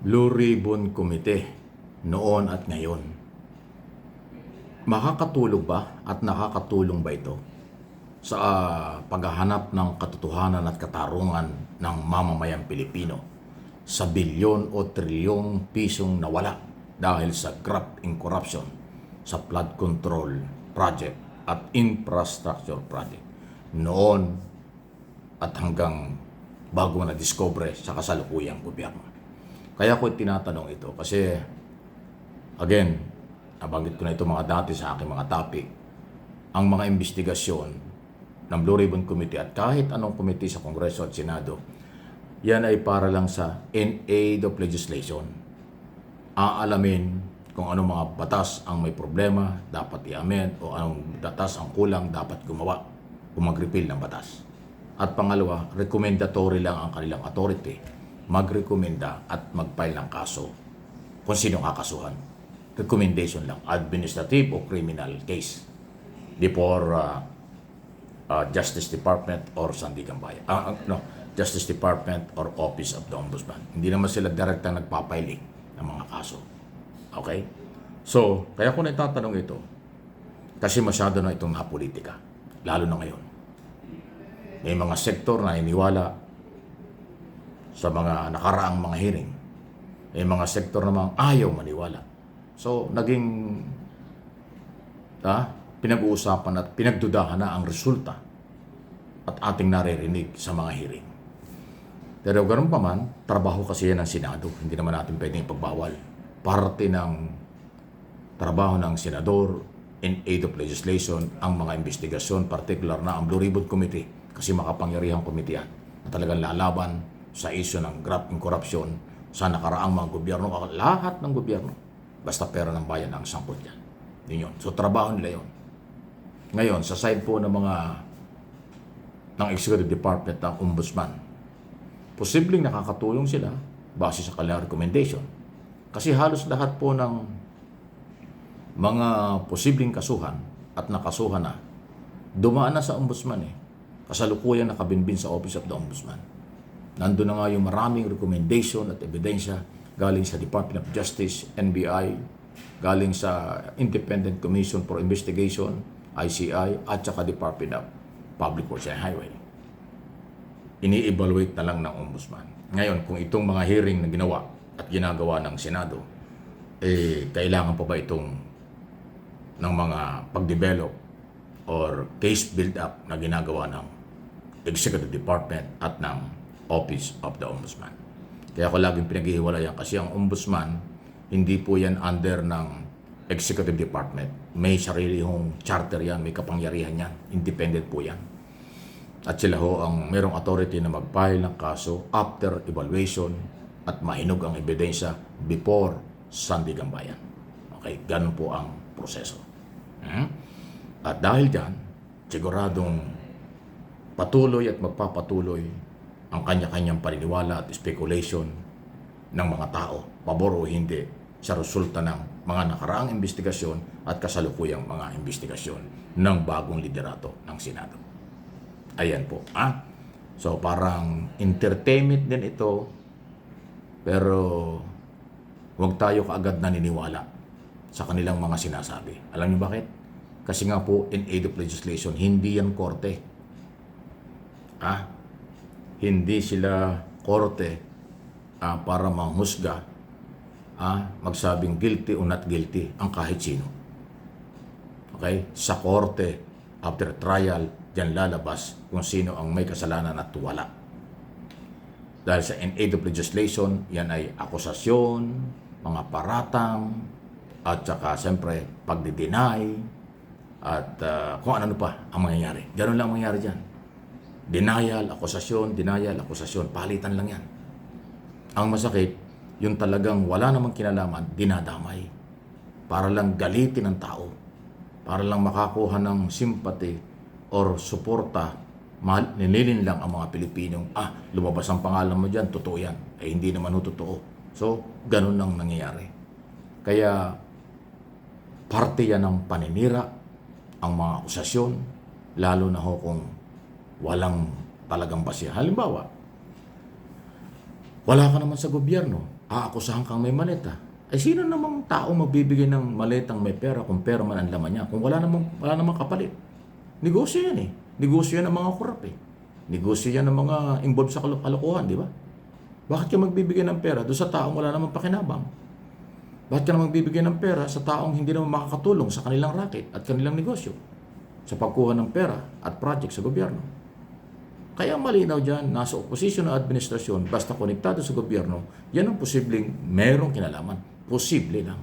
Blue Ribbon Committee noon at ngayon. Makakatulog ba at nakakatulong ba ito sa paghahanap ng katotohanan at katarungan ng mamamayang Pilipino sa bilyon o trilyong pisong nawala dahil sa graft and corruption sa flood control project at infrastructure project noon at hanggang bago na-discover sa kasalukuyang gobyerno? Kaya ko tinatanong ito kasi, again, nabanggit ko na ito mga dati sa aking mga topic, ang mga investigasyon ng Blue Ribbon Committee at kahit anong committee sa Kongreso at Senado, yan ay para lang sa in aid of legislation. Aalamin kung anong mga batas ang may problema, dapat i-amend, o anong batas ang kulang, dapat gumawa o mag-repeal ng batas. At pangalawa, recommendatory lang ang kanilang authority, magrekomenda at mag-file ng kaso kung sino kakasuhan. Recommendation lang, administrative o criminal case before Justice Department or Sandigan Bayan. Justice Department or Office of the Ombudsman. Hindi naman sila direkta nagpapiling ng mga kaso. Okay? So, kaya ko natatanong ito kasi masyado na itong napolitika, lalo na ngayon. May mga sektor na iniwala sa mga nakaraang mga hearing. May mga sektor namang ayaw maniwala. So, naging pinag-uusapan at pinagdudahan na ang resulta at ating naririnig sa mga hearing. Pero ganoon pa man, trabaho kasi yan ng Senado. Hindi naman natin pwedeng ipagbawal. Parte ng trabaho ng Senador in aid of legislation ang mga investigasyon, particular na ang Blue Ribbon Committee, kasi makapangyarihang komite yan na talagang lalaban sa issue ng graft and corruption sa nakaraang mga gobyerno, lahat ng gobyerno. Basta pera ng bayan ang sangkot yan. Yun. So, trabaho nila yun. Ngayon, sa side po ng Executive Department ng Ombudsman, posibleng nakakatulong sila base sa kanilang recommendation. Kasi halos lahat po ng mga posibleng kasuhan at nakasuhan na, dumaan na sa Ombudsman Kasalukuyan nakabinbin sa Office of the Ombudsman. Nandun na nga yung maraming recommendation at ebidensya galing sa Department of Justice, NBI, galing sa Independent Commission for Investigation, ICI, at saka Department of Public Works and Highway. Ini-evaluate na lang ng Ombudsman. Ngayon, kung itong mga hearing na ginawa at ginagawa ng Senado, kailangan pa ba itong ng mga pag-develop or case build-up na ginagawa ng Executive Department at ng Office of the Ombudsman. Kaya ako laging pinaghihiwalayan kasi ang Ombudsman, hindi po yan under ng Executive Department. May sarili hong charter yan, may kapangyarihan yan. Independent po yan. At sila ho ang merong authority na mag-file ng kaso after evaluation at mahinog ang ebidensya before Sandigan Bayan. Okay, ganun po ang proseso. At dahil dyan, siguradong patuloy at magpapatuloy ang kanya-kanyang paniniwala at speculation ng mga tao, pabor o hindi, sa resulta ng mga nakaraang investigasyon at kasalukuyang mga investigasyon ng bagong liderato ng Senado. Ayan po. So parang entertainment din ito, pero huwag tayo kaagad naniniwala sa kanilang mga sinasabi. Alam niyo bakit? Kasi nga po, in aid of legislation, hindi yan korte. Hindi sila korte para manghusga, magsabing guilty o not guilty ang kahit sino. Okay? Sa korte, after trial, diyan lalabas kung sino ang may kasalanan at wala. Dahil sa in aid of legislation, yan ay akusasyon, mga paratang, at saka siyempre pagdi-deny, at kung ano pa ang mangyayari. Ganun lang mangyayari dyan. Denial, akusasyon, palitan lang yan. Ang masakit, yung talagang wala namang kinalaman, dinadamay. Para lang galitin ng tao. Para lang makakuha ng sympathy or suporta, nililin lang ang mga Pilipinong, lumabas ang pangalan mo dyan, totoo yan. Hindi naman totoo. So, ganun lang nangyayari. Kaya, parte yan ng paninira, ang mga akusasyon, lalo na ho kung walang talagang basihan. Halimbawa, Wala ka naman sa gobyerno, aakusahan kang may maleta. Ay sino namang tao magbibigay ng maletang may pera kung pera man ang laman niya? Kung wala namang kapalit. Negosyo yan eh. Negosyo yan ng mga korap eh. Negosyo yan ng mga involved sa kalokohan, di ba? Bakit ka magbibigay ng pera doon sa taong wala namang pakinabang? Bakit ka naman magbibigay ng pera sa taong hindi naman makakatulong sa kanilang racket at kanilang negosyo sa pagkuha ng pera at project sa gobyerno? Kaya malinaw dyan, nasa oposisyon na administrasyon, basta konektado sa gobyerno, yan ang posibleng merong kinalaman. Posible lang.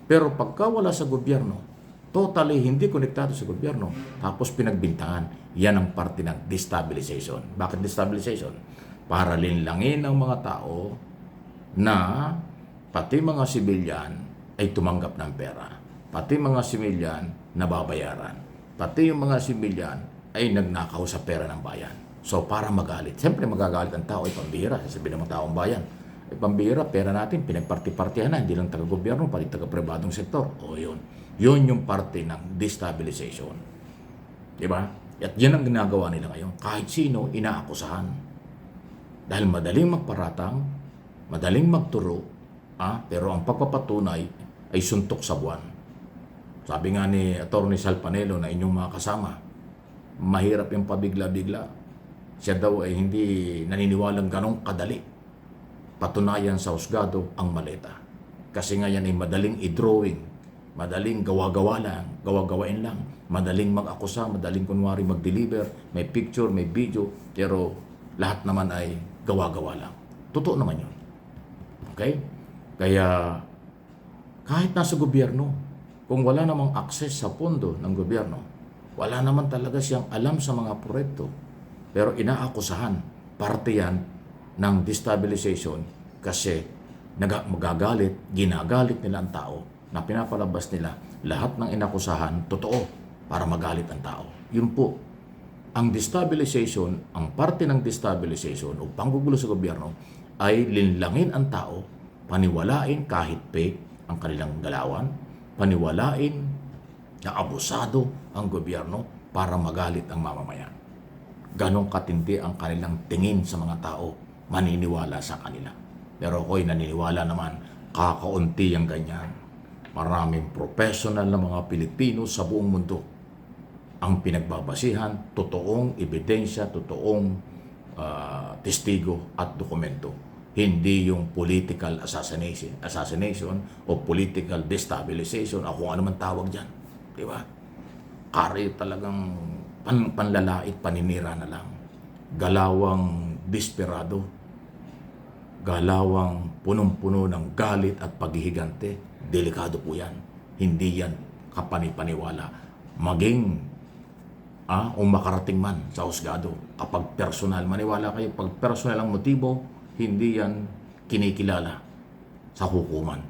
Pero pagka wala sa gobyerno, totally hindi konektado sa gobyerno, tapos pinagbintangan, yan ang parte ng destabilization. Bakit destabilization? Para linlangin ang mga tao na pati mga sibilyan ay tumanggap ng pera. Pati mga sibilyan nababayaran. Pati yung mga sibilyan ay nagnakaw sa pera ng bayan. So, para magalit. Siyempre, magagalit ang tao ay pambihira. Sasabihin ng mga taong bayan. Ay pambihira, pera natin, pinagparti-partihan na. Hindi lang taga-gobyerno, pati taga-pribadong sektor. O yun. Yun yung parte ng destabilization. Diba? At yan ang ginagawa nila ngayon. Kahit sino, inaakusahan. Dahil madaling magparatang, madaling magturo, pero ang pagpapatunay ay suntok sa buwan. Sabi nga ni Atty. Sal Panelo na inyong mga kasama, mahirap yung pabigla-bigla. Siya daw ay hindi naniniwalang ganong kadali patunayan sa husgado ang maleta. Kasi nga yan ay madaling i-drawing, madaling gawa-gawain lang, madaling mag-akusa, madaling kunwari mag-deliver, may picture, may video, pero lahat naman ay gawa-gawa lang. Totoo naman yun. Okay? Kaya kahit nasa gobyerno, kung wala namang access sa pondo ng gobyerno, wala naman talaga siyang alam sa mga proyekto. Pero inaakusahan, parte yan ng destabilization kasi ginagalit nila ang tao na pinapalabas nila lahat ng inakusahan totoo para magalit ang tao. Yun po. Ang destabilization, ang parte ng destabilization o panggugulo sa gobyerno ay linlangin ang tao, paniwalain kahit fake ang kanilang galawan, paniwalain na abusado ang gobyerno para magalit ang mamamayan. Ganong katindi ang kanilang tingin sa mga tao, maniniwala sa kanila. Pero ako'y naniniwala naman, kakaunti ang ganyan. Maraming professional na mga Pilipino sa buong mundo ang pinagbabasihan, totoong ebidensya, totoong testigo at dokumento. Hindi yung political assassination o political destabilization o kung ano man tawag dyan. Di ba? Kari talagang panlalait, paninira na lang. Galawang desperado. Galawang punong-puno ng galit at paghihigante. Delikado po yan. Hindi yan kapanipaniwala. Maging o makarating man sa husgado. Kapag personal, maniwala kayo, pag personal ang motibo, hindi yan kinikilala sa hukuman.